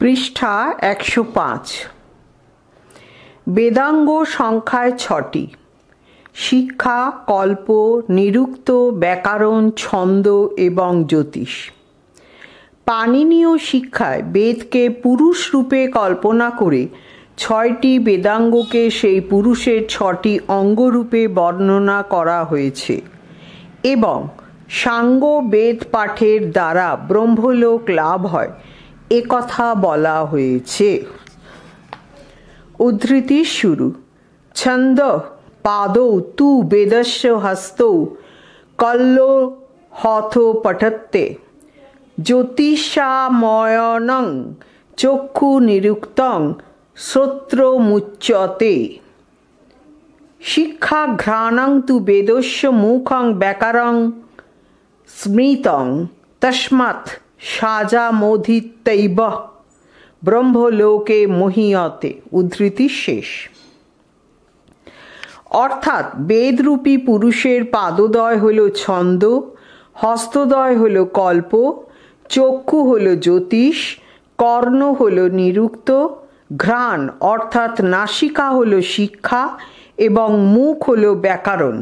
পৃষ্ঠা 105। বেদাঙ্গ সংখ্যায় 6টি: শিক্ষা, কল্প, নিরুক্ত, ব্যাকরণ, ছন্দ এবং জ্যোতিষ। পাণিনীয় শিক্ষায় বেদকে পুরুষ রূপে কল্পনা করে 6টি বেদাঙ্গকে সেই পুরুষের 6টি অঙ্গরূপে বর্ণনা করা হয়েছে এবং সাঙ্গ বেদ পাঠের দ্বারা ব্রহ্মলোক লাভ হয় একথা বলা হয়েছে। উদ্ধৃতি শুরু। ছন্দ পাদৌ তু বেদস্য হস্তৌ কল্লো হথ পঠত্তে জ্যোতিষাময়নং চক্ষু নিরুক্তং শ্রোত্রমুচ্যতে। শিক্ষা ঘ্রাণং তু বেদস্য মুখং ব্যাকরং স্মৃতং তস্মাৎ সাজামোধিতৈব ব্রহ্মলোকে মহীয়তে। উদ্ধৃতি শেষ। অর্থাৎ বেদরূপী পুরুষের পাদদ্বয় হল ছন্দ, হস্তদ্বয় হল কল্প, চক্ষু হল জ্যোতিষ, কর্ণ হল নিরুক্ত, ঘ্রাণ অর্থাৎ নাসিকা হল শিক্ষা এবং মুখ হল ব্যাকরণ।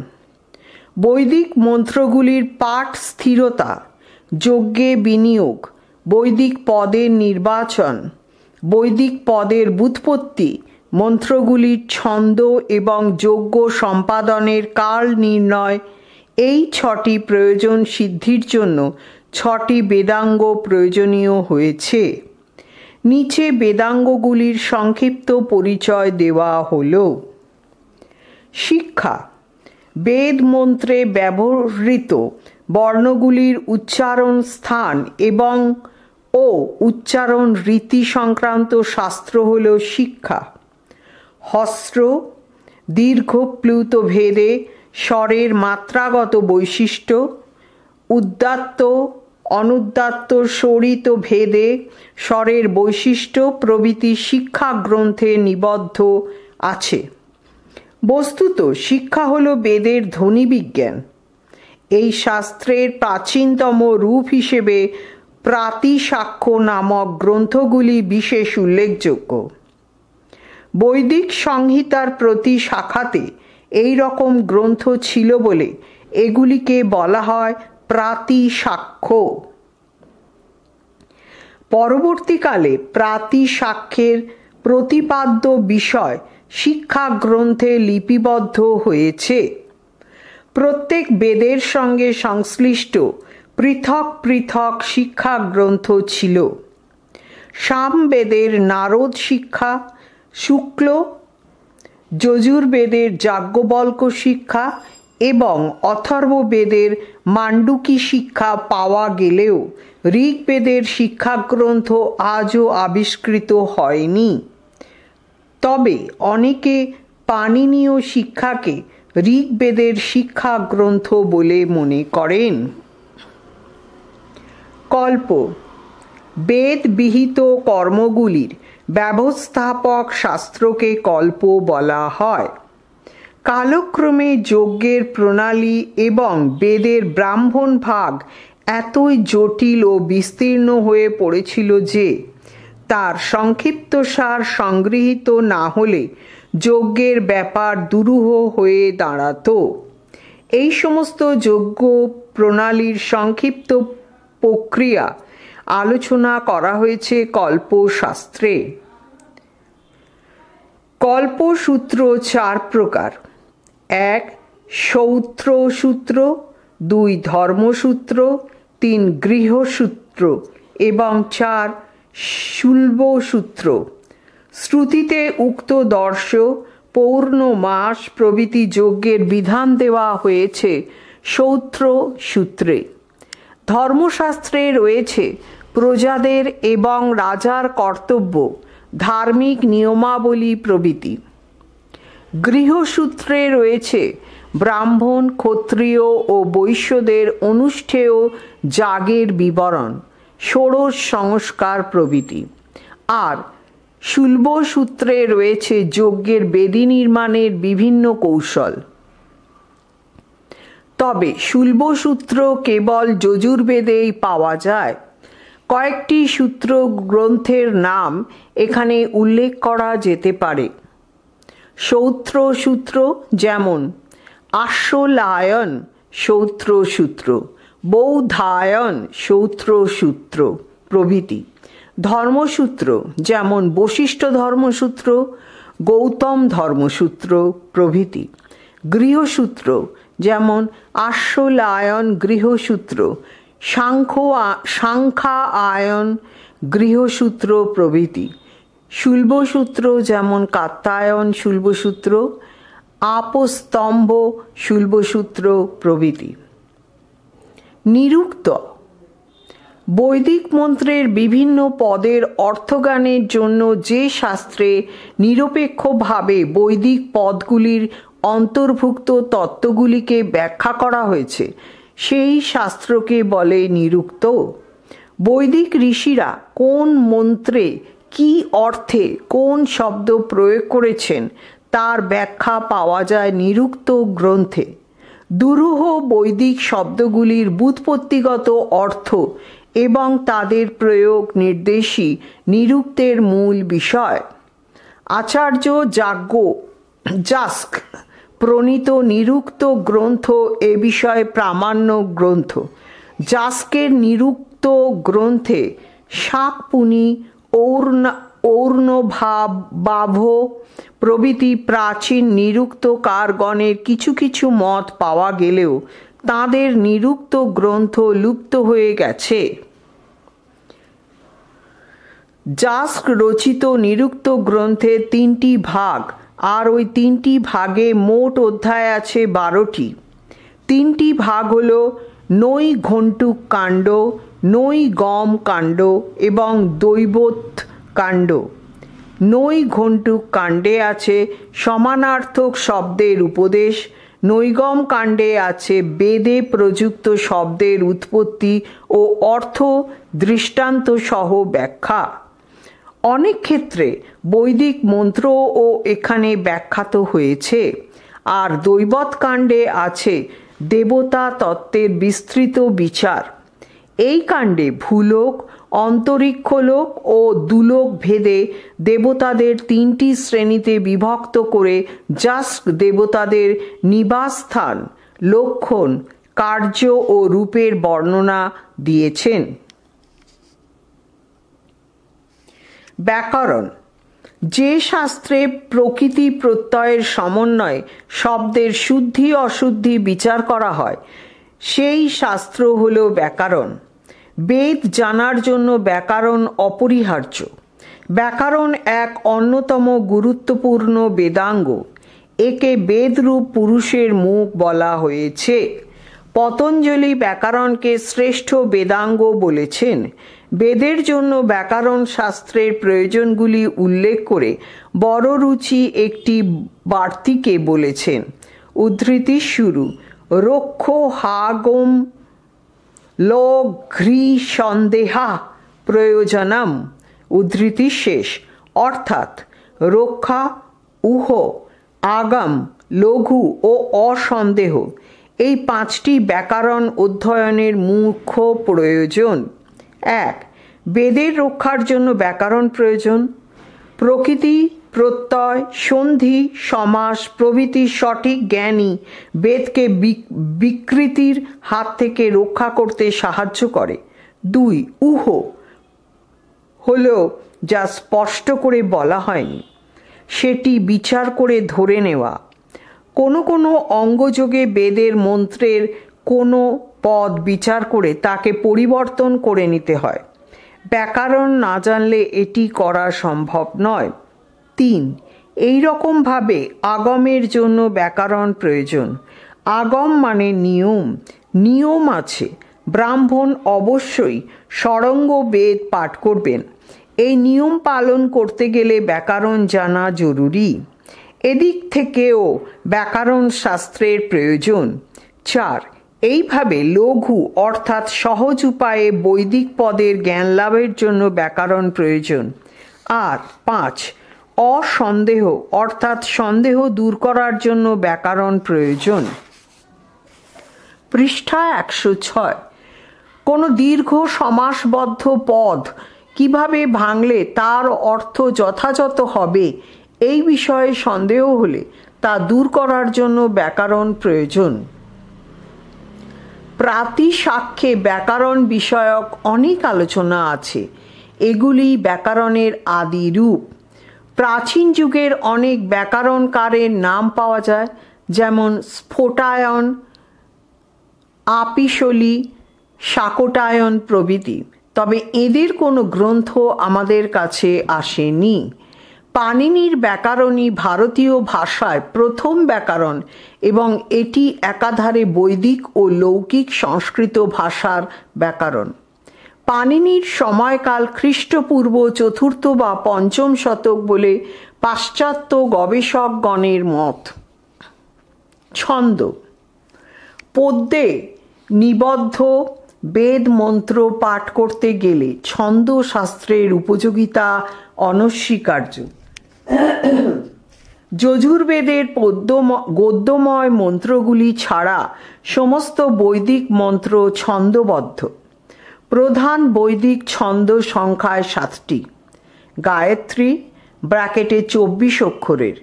বৈদিক মন্ত্রগুলির পাঠ স্থিরতা, যজ্ঞে বিনিয়োগ, বৈদিক পদের নির্বাচন, বৈদিক পদের ব্যুৎপত্তি, মন্ত্রগুলির ছন্দ এবং যজ্ঞ সম্পাদনের কাল নির্ণয়, এই 6টি প্রয়োজন সিদ্ধির জন্য 6টি বেদাঙ্গ প্রয়োজনীয় হয়েছে। নিচে বেদাঙ্গগুলির সংক্ষিপ্ত পরিচয় দেওয়া হল। শিক্ষা: বেদ মন্ত্রে ব্যবহৃত বর্ণগুলির উচ্চারণ স্থান এবং উচ্চারণ রীতি সংক্রান্ত শাস্ত্র হল শিক্ষা। হস্র: দীর্ঘ প্লুত ভেদে স্বরের মাত্রাগত বৈশিষ্ট্য, উদাত্ত অনুদাত্ত স্বরিত ভেদে স্বরের বৈশিষ্ট্য প্রভৃতি শিক্ষা গ্রন্থে নিবদ্ধ আছে। বস্তুত শিক্ষা হল বেদের ধ্বনিবিজ্ঞান। এই শাস্ত্রের প্রাচীনতম রূপ হিসেবে প্রাতিশাখ্য নামক গ্রন্থগুলি বিশেষ উল্লেখযোগ্য। বৈদিক সংহিতার প্রতি শাখাতে এই রকম গ্রন্থ ছিল বলে এগুলিকে বলা হয় প্রাতিশাখ্য। পরবর্তীকালে প্রাতিশাখ্যের প্রতিপাদ্য বিষয় শিক্ষা গ্রন্থে লিপিবদ্ধ হয়েছে। প্রত্যেক বেদের সঙ্গে সংশ্লিষ্ট পৃথক পৃথক শিক্ষা গ্রন্থ ছিল। সামবেদের নারদ শিক্ষা, শুক্ল যজুর্বেদের যাজ্ঞবল্ক্য শিক্ষা এবং অথর্ববেদের মাণ্ডুকি শিক্ষা পাওয়া গেলেও ঋগ্বেদের শিক্ষাগ্রন্থ আজও আবিষ্কৃত হয়নি। তবে অনেকে পাণিনীয় শিক্ষাকে ঋগ্বেদের শিক্ষা গ্রন্থ বলে মনে করেন। কল্প: বেদ বিহিত কর্মগুলির ব্যবস্থাপক শাস্ত্রকে কল্প বলা হয়। কালক্রমে যজ্ঞের প্রণালী এবং বেদের ব্রাহ্মণ ভাগ এতই জটিল ও বিস্তীর্ণ হয়ে পড়েছিল যে তার সংক্ষিপ্তসার সংগৃহীত না হলে যজ্ঞের ব্যাপার দুরূহ হয়ে দাঁড়াত। এই সমস্ত যজ্ঞ প্রণালীর সংক্ষিপ্ত প্রক্রিয়া আলোচনা করা হয়েছে কল্পশাস্ত্রে। কল্পসূত্র 4 প্রকার: 1 সৌত্র সূত্র, 2 ধর্মসূত্র, 3 গৃহসূত্র এবং 4 শুল্বসূত্র। শ্রুতিতে উক্ত দর্শ, পৌর্ণমাস প্রভৃতি যজ্ঞের বিধান দেওয়া হয়েছে সৌত্র সূত্রে। ধর্মশাস্ত্রে রয়েছে প্রজাদের এবং রাজার কর্তব্য, ধার্মিক নিয়মাবলী প্রভৃতি। গৃহসূত্রে রয়েছে ব্রাহ্মণ, ক্ষত্রিয় ও বৈশ্যদের অনুষ্ঠেয় যাগের বিবরণ, ষোড়শ সংস্কার প্রভৃতি। আর শুল্বসূত্রে রয়েছে যজ্ঞের বেদী নির্মাণের বিভিন্ন কৌশল। তবে শুল্বসূত্র কেবল যজুর্বেদেই পাওয়া যায়। কয়েকটি সূত্র গ্রন্থের নাম এখানে উল্লেখ করা যেতে পারে। সৌত্র সূত্র, যেমন আশ্বলায়ন সৌত্র সূত্র, বৌধায়ন সৌত্র সূত্র প্রভৃতি। ধর্মসূত্র, যেমন বশিষ্ঠ ধর্মসূত্র, গৌতম ধর্মসূত্র প্রভৃতি। গৃহসূত্র, যেমন আশ্বলায়ন গৃহসূত্র, সাংখ্যায়ন গৃহসূত্র প্রভৃতি। শুল্বসূত্র, যেমন কাত্যায়ন শুল্বসূত্র, আপস্তম্ভ শুল্বসূত্র প্রভৃতি। নিরুক্ত, বৈদিক মন্ত্রের বিভিন্ন পদের অর্থজ্ঞানের জন্য যে শাস্ত্রে নিরপেক্ষভাবে বৈদিক পদগুলির অন্তর্ভুক্ত তত্ত্বগুলিকে ব্যাখ্যা করা হয়েছে সেই শাস্ত্রকে বলে নিরুক্ত। বৈদিক ঋষিরা কোন মন্ত্রে কি অর্থে কোন শব্দ প্রয়োগ করেছেন তার ব্যাখ্যা পাওয়া যায় নিরুক্ত গ্রন্থে। দুরূহ বৈদিক শব্দগুলির ব্যুৎপত্তিগত অর্থ এবং তাদের প্রয়োগ নির্দেশই নিরুক্তের মূল বিষয়। আচার্য যাস্ক প্রণীত নিরুক্ত গ্রন্থ এ বিষয়ে প্রামাণ্য গ্রন্থ। যাস্কের নিরুক্ত গ্রন্থে শাকপুনি, ঔর্ণবাভ প্রভৃতি প্রাচীন নিরুক্তকারগণের কিছু কিছু মত পাওয়া গেলেও তাঁদের নিরুক্ত গ্রন্থ লুপ্ত হয়ে গেছে। যাস্ক রচিত নিরুক্ত গ্রন্থের 3টি ভাগ, আর ওই 3টি ভাগে মোট অধ্যায় আছে 12টি। 3টি ভাগ হল নৈঘণ্টুক কাণ্ড, নৈগম কাণ্ড এবং দৈবত কাণ্ড। নৈঘণ্টুক কাণ্ডে আছে সমানার্থক শব্দের উপদেশ, নৈগম কাণ্ডে আছে বেদে প্রযুক্ত শব্দের উৎপত্তি ও অর্থ দৃষ্টান্ত সহ ব্যাখ্যা। অনেক ক্ষেত্রে বৈদিক মন্ত্রও এখানে ব্যাখ্যাত হয়েছে। আর দৈবত কাণ্ডে আছে দেবতা তত্ত্বের বিস্তৃত বিচার। এই কাণ্ডে ভূলোক, অন্তরিক্ষলোক ও দুলোক ভেদে দেবতাদের 3টি শ্রেণীতে বিভক্ত করে যাস্ক দেবতাদের নিবাসস্থান, লক্ষণ, কার্য ও রূপের বর্ণনা দিয়েছেন। ব্যাকরণ, যে শাস্ত্রে প্রকৃতি প্রত্যয়ের সমন্বয়ে শব্দের শুদ্ধি অশুদ্ধি বিচার করা হয় সেই শাস্ত্র হল ব্যাকরণ। বেদ জানার জন্য ব্যাকরণ অপরিহার্য। ব্যাকরণ এক অন্যতম গুরুত্বপূর্ণ বেদাঙ্গ। একে বেদরূপ পুরুষের মুখ বলা হয়েছে। পতঞ্জলি ব্যাকরণকে শ্রেষ্ঠ বেদাঙ্গ বলেছেন। বেদের জন্য ব্যাকরণ শাস্ত্রের প্রয়োজনগুলি উল্লেখ করে বড়রুচি একটি বার্তিকে বলেছেন। উদ্ধৃতি শুরু: রক্ষ হাগম লঘ্রি সন্দেহা প্রয়োজনম। উদ্ধৃতি শেষ। অর্থাৎ রক্ষা, উহ, আগম, লঘু ও অসন্দেহ এই 5টি ব্যাকরণ অধ্যয়নের মুখ্য প্রয়োজন। 1. বেদের রক্ষার জন্য ব্যাকরণ প্রয়োজন। প্রকৃতি, প্রত্যয়, সন্ধি, সমাস প্রভৃতি সঠিক জ্ঞানই বেদকে বিকৃতির হাত থেকে রক্ষা করতে সাহায্য করে। 2. উহ হল যা স্পষ্ট করে বলা হয়নি সেটি বিচার করে ধরে নেওয়া। কোনো কোনো অঙ্গযোগে বেদের মন্ত্রের কোনো পদ বিচার করে তাকে পরিবর্তন করে নিতে হয়। ব্যাকরণ না জানলে এটি করা সম্ভব নয়। 3. এই রকমভাবে আগমের জন্য ব্যাকরণ প্রয়োজন। আগম মানে নিয়ম। নিয়ম আছে। ব্রাহ্মণ অবশ্যই ষড়ঙ্গ বেদ পাঠ করবেন। এই নিয়ম পালন করতে গেলে ব্যাকরণ জানা জরুরি। এদিক থেকেও ব্যাকরণ শাস্ত্রের প্রয়োজন। 4. এইভাবে লঘু অর্থাৎ সহজ উপায়ে বৈদিক পদের জ্ঞান লাভের জন্য ব্যাকরণ প্রয়োজন। আর 5. অসন্দেহ অর্থাৎ সন্দেহ দূর করার জন্য ব্যাকরণ প্রয়োজন। পৃষ্ঠা 106। কোনো দীর্ঘ সমাসবদ্ধ পদ কিভাবে ভাঙলে তার অর্থ যথাযথ হবে এই বিষয়ে সন্দেহ হলে তা দূর করার জন্য ব্যাকরণ প্রয়োজন। প্রাতিসাক্ষ্যে ব্যাকরণ বিষয়ক অনেক আলোচনা আছে। এগুলি ব্যাকরণের আদি রূপ। প্রাচীন যুগের অনেক ব্যাকরণকারের নাম পাওয়া যায়, যেমন স্ফোটায়ন, আপিশলি, শাকটায়ন প্রভৃতি। তবে এদের কোনো গ্রন্থ আমাদের কাছে আসেনি। পাণিনির ব্যাকরণই ভারতীয় ভাষায় প্রথম ব্যাকরণ এবং এটি একাধারে বৈদিক ও লৌকিক সংস্কৃত ভাষার ব্যাকরণ। পাণিনির সময়কাল খ্রিস্টপূর্ব 4th বা 5ম শতক বলে পাশ্চাত্য গবেষকগণের মত। ছন্দ। পদ্যে নিবদ্ধ বেদ মন্ত্র পাঠ করতে গেলে ছন্দ শাস্ত্রের উপযোগিতা অনস্বীকার্য। যজুর্বেদের গদ্যময় মন্ত্রগুলি ছাড়া সমস্ত বৈদিক মন্ত্র ছন্দবদ্ধ। প্রধান বৈদিক ছন্দ সংখ্যায় 7টি। গায়ত্রী (24 অক্ষরের),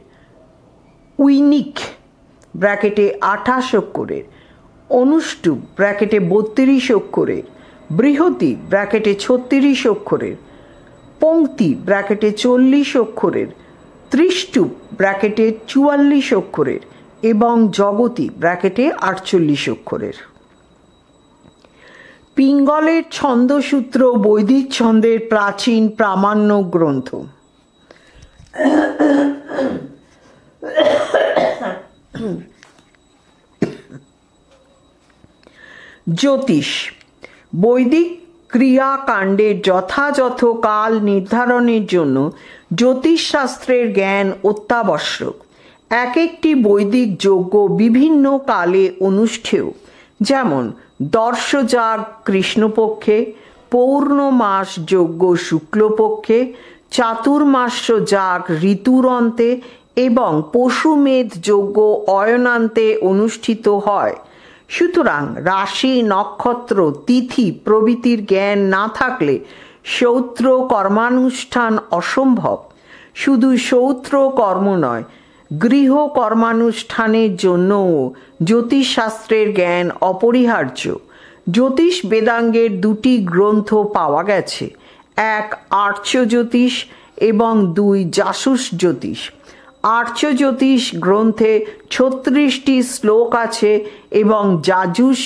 উইনিক (28 অক্ষরের), অনুষ্টুপ (32 অক্ষরের), বৃহতি (36 অক্ষরের), পংক্তি (40 অক্ষরের), ত্রিষ্টুপ (44 অক্ষরের) এবং জগতি (48 অক্ষরের। পিঙ্গলের ছন্দসূত্র বৈদিক ছন্দের প্রাচীন প্রামাণ্য গ্রন্থ। জ্যোতিষ। বৈদিক ক্রিয়াকাণ্ডের যথাযথ কাল নির্ধারণের জন্য জ্যোতিষশাস্ত্রের জ্ঞান অত্যাবশ্যক। এক একটি বৈদিক যজ্ঞ বিভিন্ন কালে অনুষ্ঠেয়, যেমন দর্শযাগ কৃষ্ণপক্ষে, পৌর্ণমাস যজ্ঞ শুক্লপক্ষে, চাতুর্মাস্য যাগ ঋতুর অন্তে এবং পশুমেধ যজ্ঞ অয়নান্তে অনুষ্ঠিত হয়। সুতরাং রাশি, নক্ষত্র, তিথি প্রভৃতির জ্ঞান না থাকলে শ্রৌত্র কর্মানুষ্ঠান অসম্ভব। শুধু শ্রৌত্র কর্ম নয়, গৃহ কর্মানুষ্ঠানের জন্যও জ্যোতিষশাস্ত্রের জ্ঞান অপরিহার্য। জ্যোতিষ বেদাঙ্গের 2টি গ্রন্থ পাওয়া গেছে, এক আর্য জ্যোতিষ এবং 2 জাসুস জ্যোতিষ। আর্য জ্যোতিষ গ্রন্থে 36টি শ্লোক আছে এবং জাজুস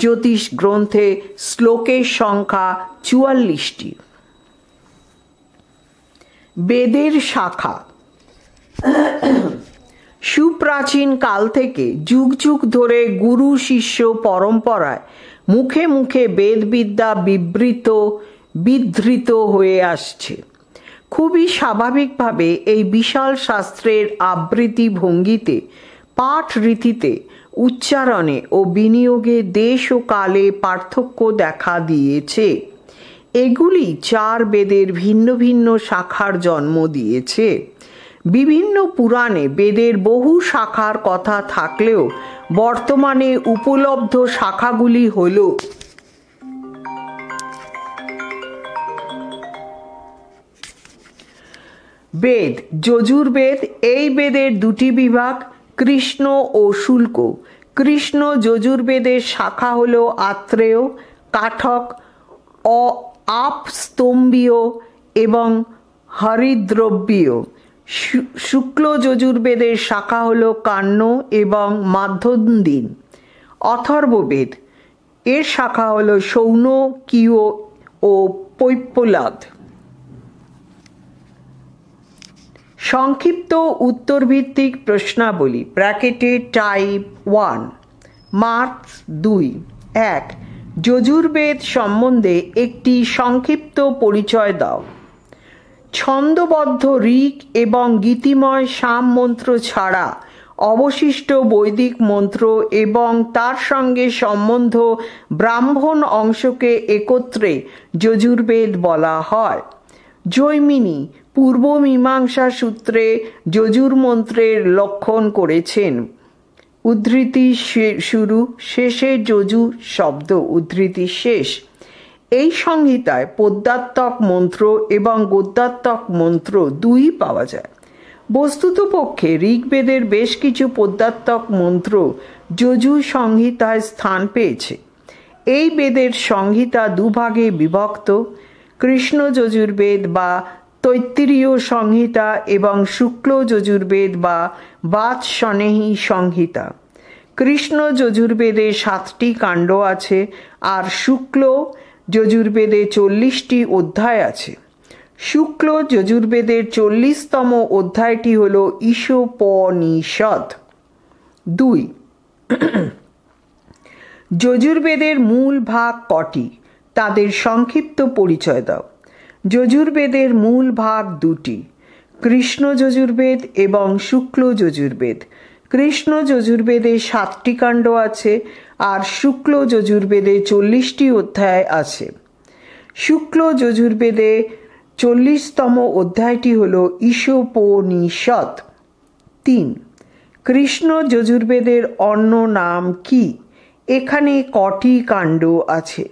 জ্যোতিষ গ্রন্থে শ্লোকের সংখ্যা 44টি। বেদের শাখা। সুপ্রাচীন কাল থেকে যুগ যুগ ধরে গুরু শিষ্য পরম্পরায় মুখে মুখে বেদবিদ্যা বিধৃত হয়ে আসছে। খুবই স্বাভাবিকভাবে এই বিশাল শাস্ত্রের আবৃত্তি ভঙ্গিতে, পাঠ রীতিতে, উচ্চারণে ও বিনিয়োগে দেশ ও কালে পার্থক্য দেখা দিয়েছে। এগুলি 4 বেদের ভিন্ন ভিন্ন শাখার জন্ম দিয়েছে। বিভিন্ন পুরাণে বেদের বহু শাখার কথা থাকলেও বর্তমানে উপলব্ধ শাখাগুলি হল বেদ, যজুর্বেদ। এই বেদের 2টি বিভাগ, কৃষ্ণ ও শুল্ক। কৃষ্ণ যজুর্বেদের শাখা হল আত্রেয়, কাঠক, আপস্তম্ভীয় এবং হরিদ্রব্যীয়। শুক্ল যজুর্বেদের শাখা হল কাণ্য এবং মাধ্যন্দিন। অথর্ববেদ এর শাখা হল শৌনকীয় ও পৈপ্পলাদ। সংক্ষিপ্ত উত্তরভিত্তিক প্রশ্নাবলী টাইপ 1, মার্কস 2। 1. যজুর্বেদ সম্বন্ধে একটি সংক্ষিপ্ত পরিচয় দাও। ছন্দবদ্ধ ঋক এবং গীতিময় সাম মন্ত্র ছাড়া অবশিষ্ট বৈদিক মন্ত্র এবং তার সঙ্গে সম্বন্ধ ব্রাহ্মণ অংশকে একত্রে যজুর্বেদ বলা হয়। জৈমিনী পূর্ব মীমাংসা সূত্রে যজুর্মন্ত্রের লক্ষণ করেছেন। উদ্ধৃতি শুরু, শেষে যজু শব্দ, উদ্ধৃতি শেষ। এই সংহিতায় পদ্যাত্মক মন্ত্র এবং গদ্যাত্মক মন্ত্র দুই পাওয়া যায়। বস্তুতপক্ষে ঋগ্বেদের বেশ কিছু পদ্যাত্মক মন্ত্র যজু সংহিতায় স্থান পেয়েছে। এই বেদের সংহিতা দুভাগে বিভক্ত: কৃষ্ণ যজুর্বেদ বা তৈত্তিরীয় সংহিতা এবং শুক্ল যজুর্বেদ বা বাচসনেহি সংহিতা। কৃষ্ণ যজুর্বেদে 7টি কাণ্ড আছে আর শুক্ল যজুর্বেদে 40টি অধ্যায় আছে। শুক্ল যজুর্বেদের 40তম অধ্যায়টি হল ঈশোপনিষদ। 2. যজুর্বেদের মূল ভাগ কটি, তাদের সংক্ষিপ্ত পরিচয় দাও। যজুর্বেদের মূল ভাগ দুটি: কৃষ্ণ যজুর্বেদ এবং শুক্ল যজুর্বেদ। কৃষ্ণ যজুর্বেদে 7টি কাণ্ড আছে আর শুক্ল যজুর্বেদে 40টি অধ্যায় আছে। শুক্ল যজুর্বেদে 40তম অধ্যায়টি হল ঈশোপনিষদ। 3. কৃষ্ণ যজুর্বেদের অন্য নাম কি? এখানে কটি কাণ্ড আছে?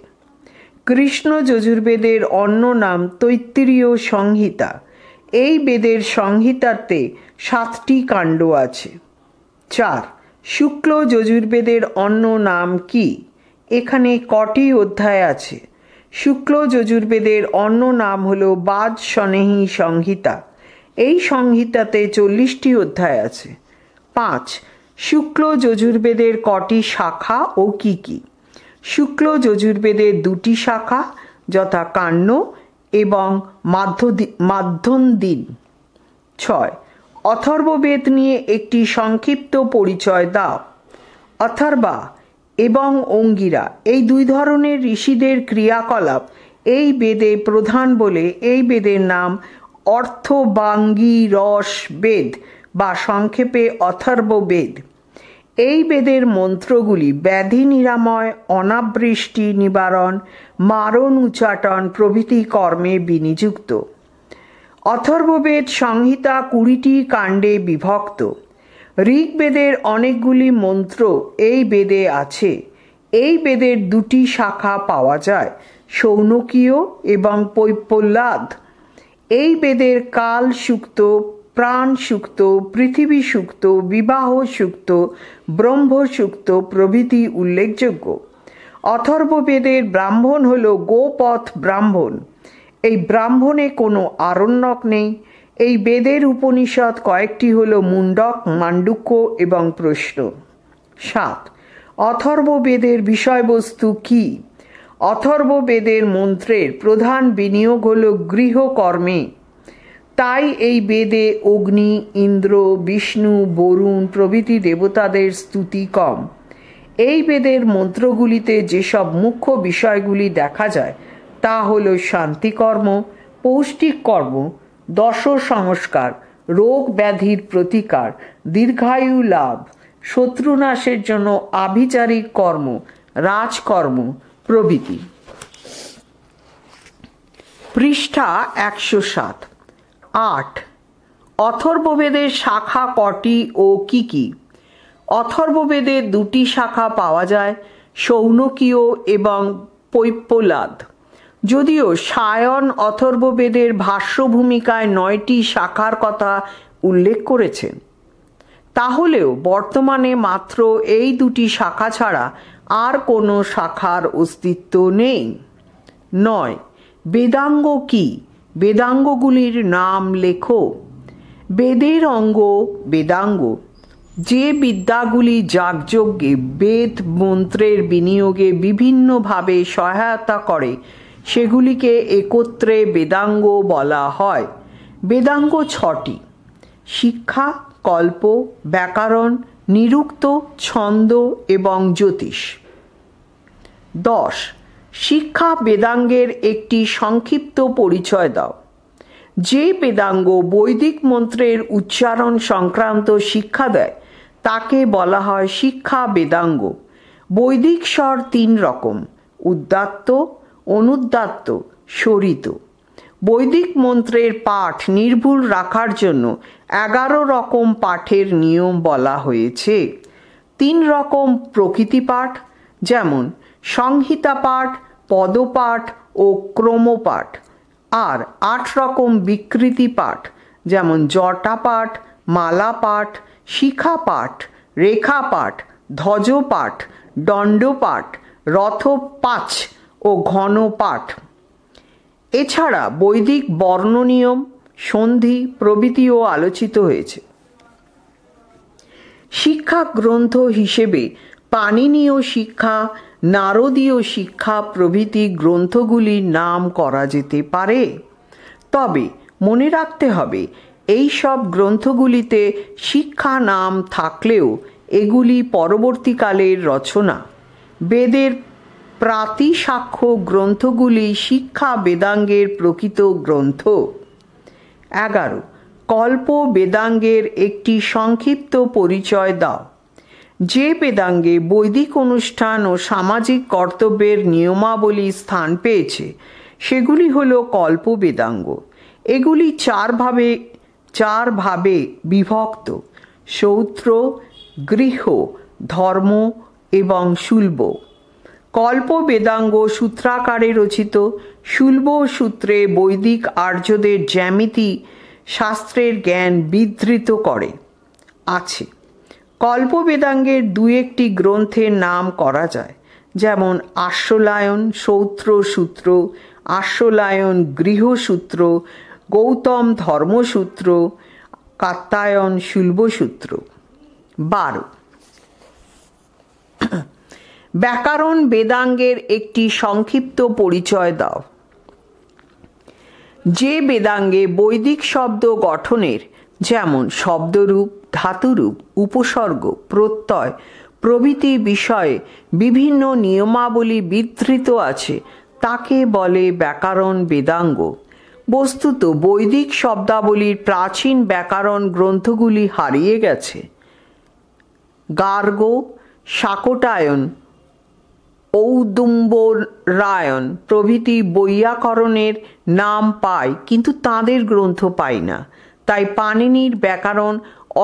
কৃষ্ণ যজুর্বেদের অন্য নাম তৈত্তিরীয় সংহিতা। এই বেদের সংহিতাতে 7টি কাণ্ড আছে। 4. শুক্ল যজুর্বেদের অন্য নাম কি? এখানে কটি অধ্যায় আছে? শুক্ল যজুর্বেদের অন্য নাম হল বাচসনেহি সংহিতা। এই সংহিতাতে 40টি অধ্যায় আছে। 5. শুক্ল যজুর্বেদের কটি শাখা ও কি কি? শুক্ল যজুর্বেদের 2টি শাখা, যথা কাণ্য এবং মাধ্যন্দিন। 6. অথর্ববেদ নিয়ে একটি সংক্ষিপ্ত পরিচয় দাও। অথর্বা এবং অঙ্গিরা এই 2 ধরনের ঋষিদের ক্রিয়াকলাপ এই বেদে প্রধান বলে এই বেদের নাম অর্থবাঙ্গিরস বেদ বা সংক্ষেপে অথর্ববেদ। এই বেদের মন্ত্রগুলি ব্যাধি নিরাময়, অনাবৃষ্টি নিবারণ, মারণ উচ্চাটন প্রভৃতি কর্মে বিনিযুক্ত। অথর্ববেদ সংহিতা 20টি কাণ্ডে বিভক্ত। ঋগ্বেদের অনেকগুলি মন্ত্র এই বেদে আছে। এই বেদের 2টি শাখা পাওয়া যায়, শৌনকীয় এবং পৈপ্পলাদ। এই বেদের কাল সূক্ত, প্রাণ সূক্ত, পৃথিবী সূক্ত, বিবাহ সূক্ত, ব্রহ্ম সূক্ত প্রভৃতি উল্লেখযোগ্য। অথর্ববেদের ব্রাহ্মণ হল গোপথ ব্রাহ্মণ। এই ব্রাহ্মণে কোনো আরণ্যক নেই। এই বেদের উপনিষদ কয়েকটি হল মুন্ডক, মান্ডুক্য এবং প্রশ্ন। 7. অথর্ববেদের বিষয়বস্তু কি? অথর্ববেদের মন্ত্রের প্রধান বিনিয়োগ হল গৃহকর্মে। তাই এই বেদে অগ্নি, ইন্দ্র, বিষ্ণু, বরুণ প্রভৃতি দেবতাদের স্তুতি কম। এই বেদের মন্ত্রগুলিতে যেসব মুখ্য বিষয়গুলি দেখা যায় তা হল শান্তিকর্ম, পৌষ্টিক কর্ম, দশ সংস্কার, রোগ ব্যাধির প্রতিকার, দীর্ঘায়ু লাভ, শত্রুনাশের জন্য আভিচারিক কর্ম, রাজকর্ম প্রভৃতি। পৃষ্ঠা 107। 8. অথর্ববেদের শাখা কটি ও কি কি? অথর্ববেদের 2টি শাখা পাওয়া যায়, শৌনকীয় এবং পৈপ্পলাদ। যদিও সায়ন অথর্ববেদের ভাষ্য ভূমিকায় 9টি শাখার কথা উল্লেখ করেছেন, তাহলেও বর্তমানে মাত্র এই 2টি শাখা ছাড়া আর কোনো শাখার অস্তিত্ব নেই। 9. বেদাঙ্গ কি? বেদাঙ্গগুলির নাম লেখো। বেদের অঙ্গ বেদাঙ্গ। যে বিদ্যাগুলি যাগযজ্ঞে বেদ মন্ত্রের বিনিয়োগে বিভিন্নভাবে সহায়তা করে সেগুলিকে একত্রে বেদাঙ্গ বলা হয়। বেদাঙ্গ 6টি: শিক্ষা, কল্প, ব্যাকরণ, নিরুক্ত, ছন্দ এবং জ্যোতিষ। 10. শিক্ষা বেদাঙ্গের একটি সংক্ষিপ্ত পরিচয় দাও। যে বেদাঙ্গ বৈদিক মন্ত্রের উচ্চারণ সংক্রান্ত শিক্ষা দেয় তাকে বলা হয় শিক্ষা বেদাঙ্গ। বৈদিক স্বর 3 রকম: উদাত্ত, অনুদাত্ত, স্বরিত। বৈদিক মন্ত্রের পাঠ নির্ভুল রাখার জন্য 11 রকম পাঠের নিয়ম বলা হয়েছে। 3 রকম প্রকৃতি পাঠ, যেমন সংহিতা পাঠ, পদপাঠ ও ক্রমপাঠ, আর 8 রকম বিকৃতি পাঠ যেমন জটা পাঠ, মালা পাঠ, শিখা পাঠ, রেখা পাঠ, ধ্বজ পাঠ, দণ্ড পাঠ, রথ পাঁচ ও ঘন পাঠ। এছাড়া বৈদিক বর্ণনিয়ম, সন্ধি প্রভৃতিও আলোচিত হয়েছে। শিক্ষা গ্রন্থ হিসেবে পাণিনীয় শিক্ষা, নারদীয় শিক্ষা প্রভৃতি গ্রন্থগুলির নাম করা যেতে পারে। তবে মনে রাখতে হবে, এই সব গ্রন্থগুলিতে শিক্ষা নাম থাকলেও এগুলি পরবর্তীকালের রচনা। বেদের প্রাতিসাক্ষ্য গ্রন্থগুলি শিক্ষা বেদাঙ্গের প্রকৃত গ্রন্থ। 11. কল্প বেদাঙ্গের একটি সংক্ষিপ্ত পরিচয় দাও। যে বেদাঙ্গে বৈদিক অনুষ্ঠান ও সামাজিক কর্তব্যের নিয়মাবলী স্থান পেয়েছে সেগুলি হল কল্প বেদাঙ্গ। এগুলি চার ভাবে বিভক্ত: সৌত্র, গৃহ, ধর্ম এবং শুল্ব। কল্প বেদাঙ্গ সূত্রাকারে রচিত। শুল্ব সূত্রে বৈদিক আর্যদের জ্যামিতি শাস্ত্রের জ্ঞান বিধৃত করে আছে। কল্প বেদাঙ্গের 2-1টি গ্রন্থের নাম করা যায়, যেমন আশ্বলায়ন সৌত্র সূত্র, আশ্বলায়ন গৃহসূত্র, গৌতম ধর্মসূত্র, কাত্যায়ন শুল্বসূত্র। 12. ব্যাকরণ বেদাঙ্গের একটি সংক্ষিপ্ত পরিচয় দাও। যে বেদাঙ্গে বৈদিক শব্দ গঠনের, যেমন শব্দরূপ, ধাতুরূপ, উপসর্গ, প্রত্যয় প্রভৃতি বিষয়ে বিভিন্ন নিয়মাবলী বিধৃত আছে তাকে বলে ব্যাকরণ বেদাঙ্গ। বস্তুত বৈদিক শব্দাবলীর প্রাচীন ব্যাকরণ গ্রন্থগুলি হারিয়ে গেছে। গার্গ, শাকটায়ন, ঔদুম্বরায়ণ প্রভৃতি বৈয়াকরণের নাম পাই, কিন্তু তাঁদের গ্রন্থ পাই না। তাই পাণিনির ব্যাকরণ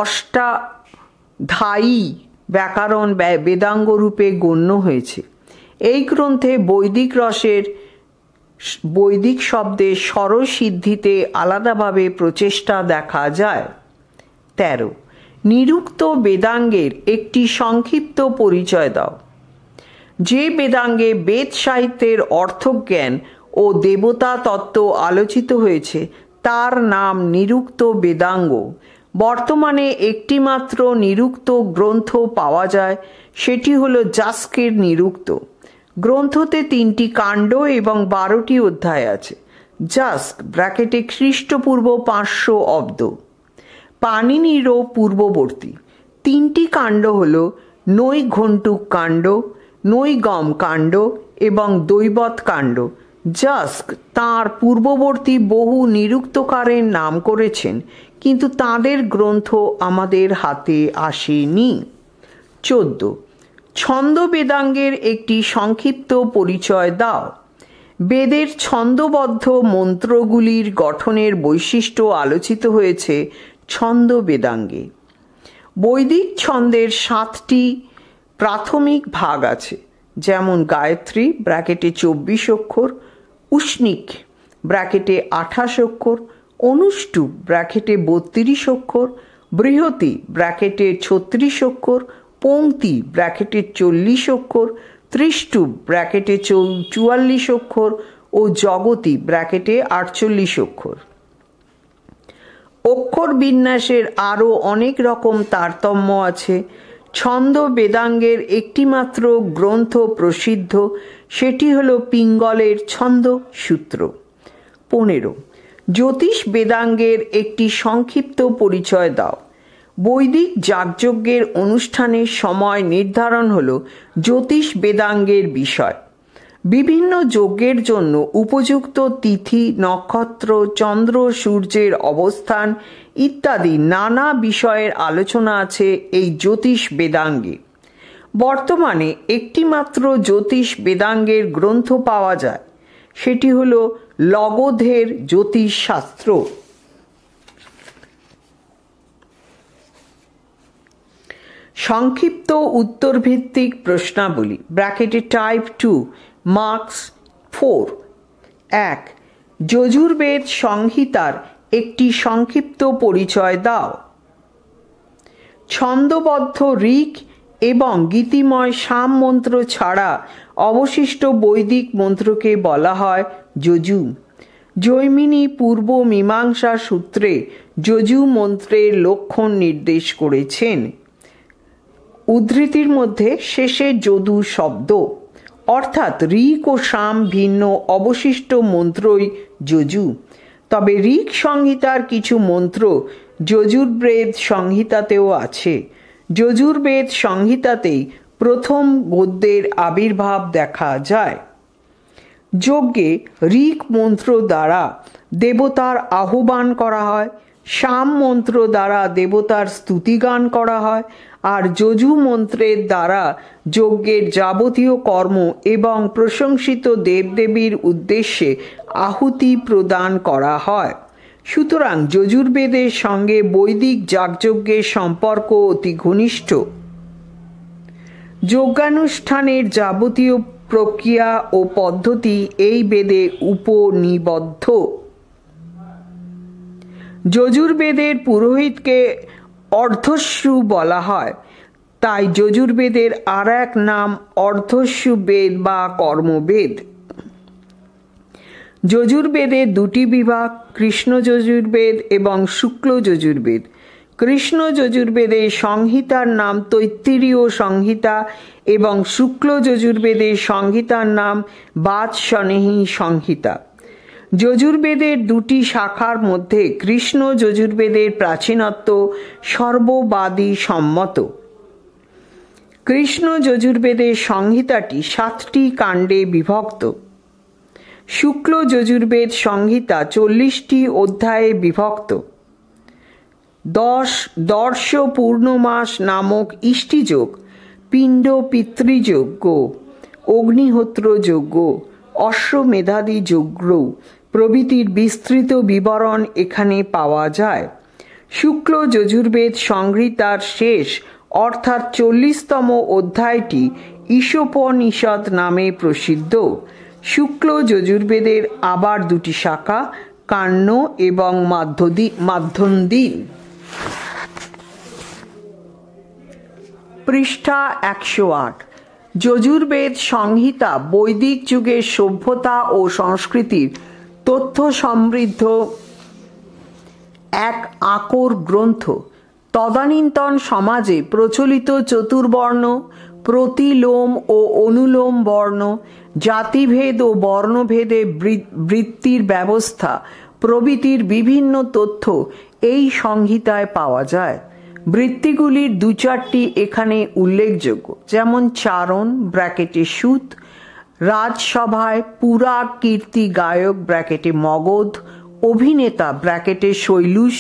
অষ্টাধ্যায়ী ব্যাকরণ বেদাঙ্গ রূপে গণ্য হয়েছে। এই গ্রন্থে বৈদিক শব্দের স্বরসিদ্ধিতে আলাদাভাবে প্রচেষ্টা দেখা যায়। 13. নিরুক্ত বেদাঙ্গের একটি সংক্ষিপ্ত পরিচয় দাও। যে বেদাঙ্গে বেদ সাহিত্যের অর্থজ্ঞান ও দেবতা তত্ত্ব আলোচিত হয়েছে তার নাম নিরুক্ত বেদাঙ্গ। বর্তমানে একটিমাত্র নিরুক্ত গ্রন্থ পাওয়া যায়, সেটি হল যাস্কের নিরুক্ত। গ্রন্থতে 3টি কাণ্ড এবং 12টি অধ্যায় আছে। যাস্ক ব্র্যাকেটে খ্রিস্টপূর্ব 500 অব্দ। পাণিনিরও পূর্ববর্তী। 3টি কাণ্ড হল নৈঘণ্টুক কাণ্ড, নৈগম কাণ্ড এবং দৈবত কাণ্ড। যাস্ক তাঁর পূর্ববর্তী বহু নিরুক্তকারের নাম করেছেন, কিন্তু তাঁদের গ্রন্থ আমাদের হাতে আসেনি। 14. ছন্দ বেদাঙ্গের একটি সংক্ষিপ্ত পরিচয় দাও। বেদের ছন্দবদ্ধ মন্ত্রগুলির গঠনের বৈশিষ্ট্য আলোচিত হয়েছে ছন্দ বেদাঙ্গে। বৈদিক ছন্দের 7টি প্রাথমিক ভাগ আছে, যেমন গায়ত্রী ব্র্যাকেটে 24 অক্ষর, উষ্ণিক ব্র্যাকেটে 28 অক্ষর, অনুষ্টুপ ব্র্যাকেটে 32 অক্ষর, বৃহতি ব্র্যাকেটে 36 অক্ষর, পংক্তি ব্র্যাকেটে 40 অক্ষর, ত্রিষ্টুপ ব্র্যাকেটে 44 অক্ষর ও জগতি ব্র্যাকেটে 48 অক্ষর। অক্ষর বিন্যাসের আরও অনেক রকম তারতম্য আছে। ছন্দ বেদাঙ্গের একটিমাত্র গ্রন্থ প্রসিদ্ধ, সেটি হল পিঙ্গলের ছন্দ সূত্র। 15. জ্যোতিষ বেদাঙ্গের একটি সংক্ষিপ্ত পরিচয় দাও। বৈদিক যাগযজ্ঞের অনুষ্ঠানের সময় নির্ধারণ হল জ্যোতিষ বেদাঙ্গের বিষয়। বিভিন্ন যজ্ঞের জন্য উপযুক্ত তিথি, নক্ষত্র, চন্দ্র, সূর্যের অবস্থান ইত্যাদি নানা বিষয়ের আলোচনা আছে এই জ্যোতিষ বেদাঙ্গে। বর্তমানে একটিমাত্র জ্যোতিষ বেদাঙ্গের গ্রন্থ পাওয়া যায়, সেটি হল লগধের জ্যোতিষ শাস্ত্র। সংক্ষিপ্ত উত্তরভিত্তিক প্রশ্নাবলী ব্র্যাকেটে টাইপ 2 মার্কস 4 এক, যজুর্বেদ সংহিতার একটি সংক্ষিপ্ত পরিচয় দাও। ছন্দবদ্ধ ঋক এবং গীতিময় সাম মন্ত্র ছাড়া অবশিষ্ট বৈদিক মন্ত্রকে বলা হয় যজু। জৈমিনী পূর্ব মীমাংসা সূত্রে যজু মন্ত্রের লক্ষণ নির্দেশ করেছেন। উদ্ধৃতির মধ্যে শেষে যদু শব্দ, অর্থাৎ ঋক ও সাম ভিন্ন অবশিষ্ট মন্ত্রই যজু। তবে ঋক সংহিতার কিছু মন্ত্র যজুর্বেদ সংহিতাতেও আছে। যজুর্বেদ সংহিতাতেই প্রথম গদ্যের আবির্ভাব দেখা যায়। যজ্ঞে ঋক মন্ত্র দ্বারা দেবতার আহ্বান করা হয়, সাম মন্ত্র দ্বারা দেবতার স্তুতিগান করা হয়, আর যজু মন্ত্রের দ্বারা যজ্ঞের যাবতীয় কর্ম এবং প্রশংসিত দেবদেবীর উদ্দেশ্যে আহুতি প্রদান করা হয়। সুতরাং যজুর্বেদের সঙ্গে বৈদিক যাগযজ্ঞের সম্পর্ক অতি ঘনিষ্ঠ। যজ্ঞানুষ্ঠানের যাবতীয় প্রক্রিয়া ও পদ্ধতি এই বেদে উপনিবদ্ধ। যজুর্বেদের পুরোহিতকে অর্ধস্যু বলা হয়, তাই যজুর্বেদের আর এক নাম অর্ধস্যু বেদ বা কর্মবেদ। যজুর্বেদের দুটি বিভাগ, কৃষ্ণ যজুর্বেদ এবং শুক্ল যজুর্বেদ। কৃষ্ণ যজুর্বেদের সংহিতার নাম তৈত্তিরীয় সংহিতা এবং শুক্ল যজুর্বেদের সংহিতার নাম বাচস্পনেয়ী সংহিতা। যজুর্বেদের দুটি শাখার মধ্যে কৃষ্ণ যজুর্বেদের প্রাচীনত্ব সর্ববাদী সম্মত। কৃষ্ণ যজুর্বেদের সংহিতাটি 7টি কাণ্ডে বিভক্ত। শুক্ল যজুর্বেদ সংহিতা 40টি অধ্যায়ে বিভক্ত। দর্শ পূর্ণমাস নামক ইষ্টিযোগ, পিণ্ড পিতৃযজ্ঞ, অগ্নিহোত্র যজ্ঞ, অশ্বমেধাদি যজ্ঞ প্রভৃতির বিস্তৃত বিবরণ এখানে পাওয়া যায়। শুক্ল যজুর্বেদ সংহিতার শেষ অর্থাৎ 40তম অধ্যায়টি ঈশোপনিষদ নামে প্রসিদ্ধ। শুক্ল যজুর্বেদের আবার দুটি শাখা, কাণ্য এবং মাধ্যন্দিন। পৃষ্ঠা 108। যজুর্বেদ সংহিতা বৈদিক যুগের সভ্যতা ও সংস্কৃতির তথ্য সমৃদ্ধ এক আকর গ্রন্থ। তদানীন্তন সমাজে প্রচলিত চতুর্বর্ণ, প্রতিলোম ও অনুলোম বর্ণ, জাতিভেদ ও বর্ণভেদে বৃত্তির ব্যবস্থা প্রভৃতির বিভিন্ন তথ্য এই সংহিতায় পাওয়া যায়। বৃত্তিগুলির 2-4টি এখানে উল্লেখযোগ্য, যেমন চারণ ব্র্যাকেটে সুত, রাজসভায় পুরা কীর্তি গায়ক ব্র্যাকেটে মগধ, অভিনেতা ব্র্যাকেটে শৈলুষ,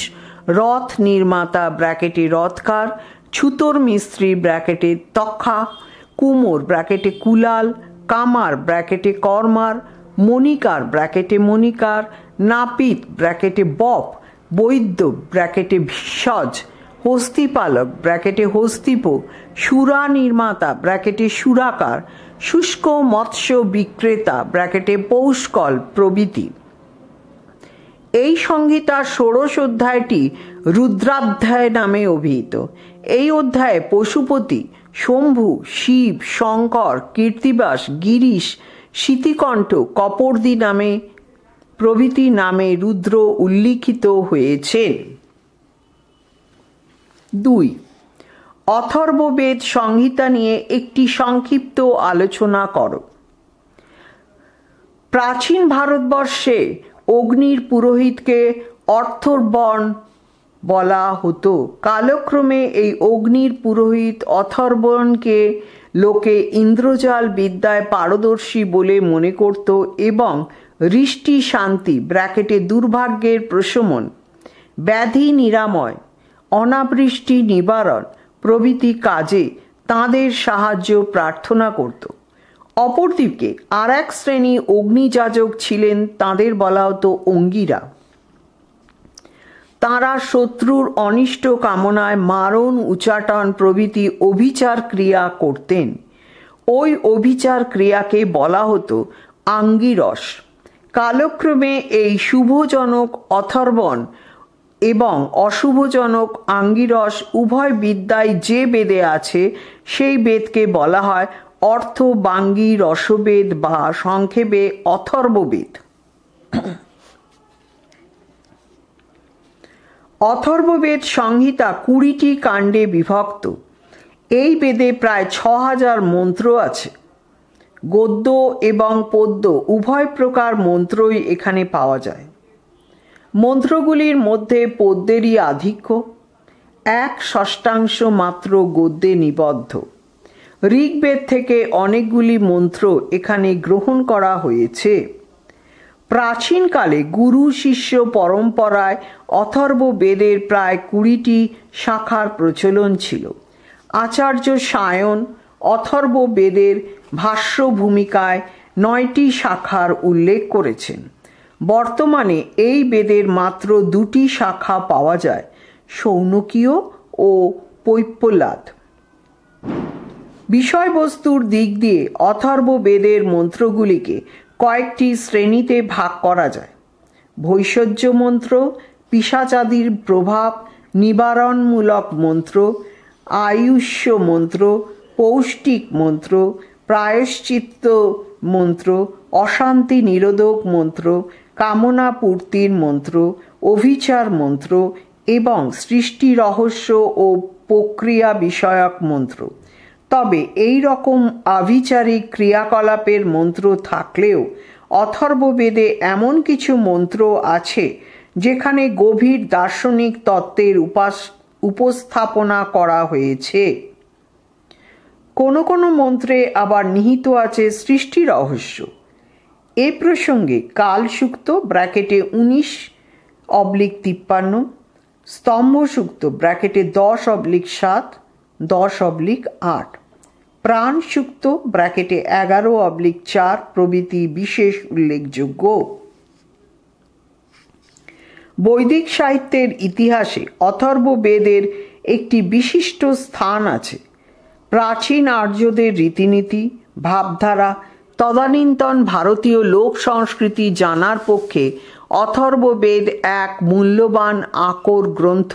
রথ নির্মাতা ব্র্যাকেটে রথকার, ছুতোর মিস্ত্রি ব্র্যাকেটে তক্ষা, কুমোর ব্র্যাকেটে কুলাল, কামার ব্র্যাকেটে কর্মার, মণিকার ব্র্যাকেটে মণিকার, নাপিত ব্র্যাকেটে বপ, বৈদ্য ব্র্যাকেটে ভেষজ, হস্তিপালক ব্র্যাকেটে হস্তিপ, সুরা নির্মাতা ব্র্যাকেটে সুরাকার, শুষ্ক মৎস্য বিক্রেতা ব্র্যাকেটে পৌষ্কল প্রভৃতি। এই সংহিতার ষোড়শ অধ্যায়টি রুদ্রাধ্যায় নামে অভিহিত। এই অধ্যায়ে পশুপতি, শম্ভু, শিব, শঙ্কর, কীর্তিবাস, গিরিশ, শীতিকণ্ঠ, কপর্দি নামে প্রভৃতি নামে রুদ্র উল্লিখিত হয়েছেন। 2. অথর্ববেদ সংহিতা নিয়ে একটি সংক্ষিপ্ত আলোচনা করো। প্রাচীন ভারতবর্ষে অগ্নির পুরোহিতকে অথর্বণ বলা হতো। কালক্রমে এই অগ্নির পুরোহিত অথর্বণকে লোকে ইন্দ্রজাল বিদ্যায় পারদর্শী বলে মনে করত এবং ঋষ্টি শান্তি ব্র্যাকেটে দুর্ভাগ্যের প্রশমন, ব্যাধি নিরাময়, অনাবৃষ্টি নিবারণ প্রভৃতি কাজে তাঁদের সাহায্য প্রার্থনা করত। অপরদিকে আর এক শ্রেণী অগ্নিযাজক ছিলেন, তাঁদের বলা হতো অঙ্গিরা। তাঁরা শত্রুর অনিষ্ট কামনায় মারণ, উচাটন প্রভৃতি অভিচার ক্রিয়া করতেন। ওই অভিচার ক্রিয়াকে বলা হতো আঙ্গিরস। কালক্রমে এই শুভজনক অথর্বণ এবং অশুভজনক আঙ্গিরস উভয় বিদ্যাই যে বেদে আছে সেই বেদকে বলা হয় অর্থবাঙ্গী রসবেদ বা সংক্ষেপে অথর্ববেদ। অথর্ববেদ সংহিতা 20টি কাণ্ডে বিভক্ত। এই বেদে প্রায় 6000 মন্ত্র আছে। গদ্য এবং পদ্য উভয় প্রকার মন্ত্রই এখানে পাওয়া যায়। মন্ত্রগুলির মধ্যে পদ্যেরই আধিক্য, 1/6 মাত্র গদ্যে নিবদ্ধ। ঋগ্বেদ থেকে অনেকগুলি মন্ত্র এখানে গ্রহণ করা হয়েছে। প্রাচীনকালে গুরু শিষ্য পরম্পরায় অথর্ববেদের প্রায় 20টি শাখার প্রচলন ছিল। আচার্য সায়ন অথর্ববেদের ভাষ্য ভূমিকায় 9টি শাখার উল্লেখ করেছেন। বর্তমানে এই বেদের মাত্র 2টি শাখা পাওয়া যায়, শৌনকীয় ও পৈপ্পলাদ। বিষয়বস্তুর দিক দিয়ে অথর্ববেদের মন্ত্রগুলিকে কয়েকটি শ্রেণীতে ভাগ করা যায়। ভৈষজ্য মন্ত্র, পিশাচাদির প্রভাব নিবারণমূলক মন্ত্র, আয়ুষ্য মন্ত্র, পৌষ্টিক মন্ত্র, প্রায়শ্চিত্ত মন্ত্র, অশান্তি নিরোধক মন্ত্র, কামনা পূর্তির মন্ত্র, অভিচার মন্ত্র এবং সৃষ্টি রহস্য ও প্রক্রিয়া বিষয়ক মন্ত্র। তবে এই রকম আভিচারিক ক্রিয়াকলাপের মন্ত্র থাকলেও অথর্ববেদে এমন কিছু মন্ত্র আছে যেখানে গভীর দার্শনিক তত্ত্বের উপস্থাপনা করা হয়েছে। কোনো কোনো মন্ত্রে আবার নিহিত আছে সৃষ্টি রহস্য। এ প্রসঙ্গে কালসূক্ত ব্র্যাকেটে 19/53, স্তম্ভসূক্ত ব্র্যাকেটে 10/7, 10/8, প্রাণসূক্ত ব্র্যাকেটে 11/4 প্রভৃতি বিশেষ উল্লেখযোগ্য। বৈদিক সাহিত্যের ইতিহাসে অথর্ববেদের একটি বিশিষ্ট স্থান আছে। প্রাচীন আর্যদের রীতিনীতি, ভাবধারা, তদানীন্তন ভারতীয় লোক সংস্কৃতি জানার পক্ষে অথর্ববেদ এক মূল্যবান আকর গ্রন্থ।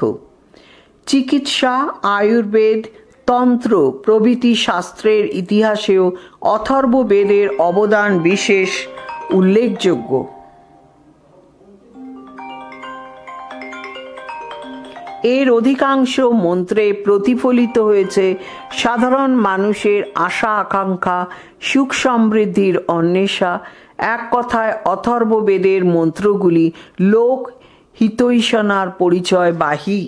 চিকিৎসা, আয়ুর্বেদ, তন্ত্র প্রভৃতি শাস্ত্রের ইতিহাসেও অথর্ববেদের অবদান বিশেষ উল্লেখযোগ্য। এর অধিকাংশ মন্ত্রে প্রতিফলিত হয়েছে সাধারণ মানুষের আশা আকাঙ্ক্ষা, সুখ সমৃদ্ধির অন্বেষা। এক কথায় অথর্ববেদের মন্ত্রগুলি লোক হিতৈষণার পরিচয়বাহী।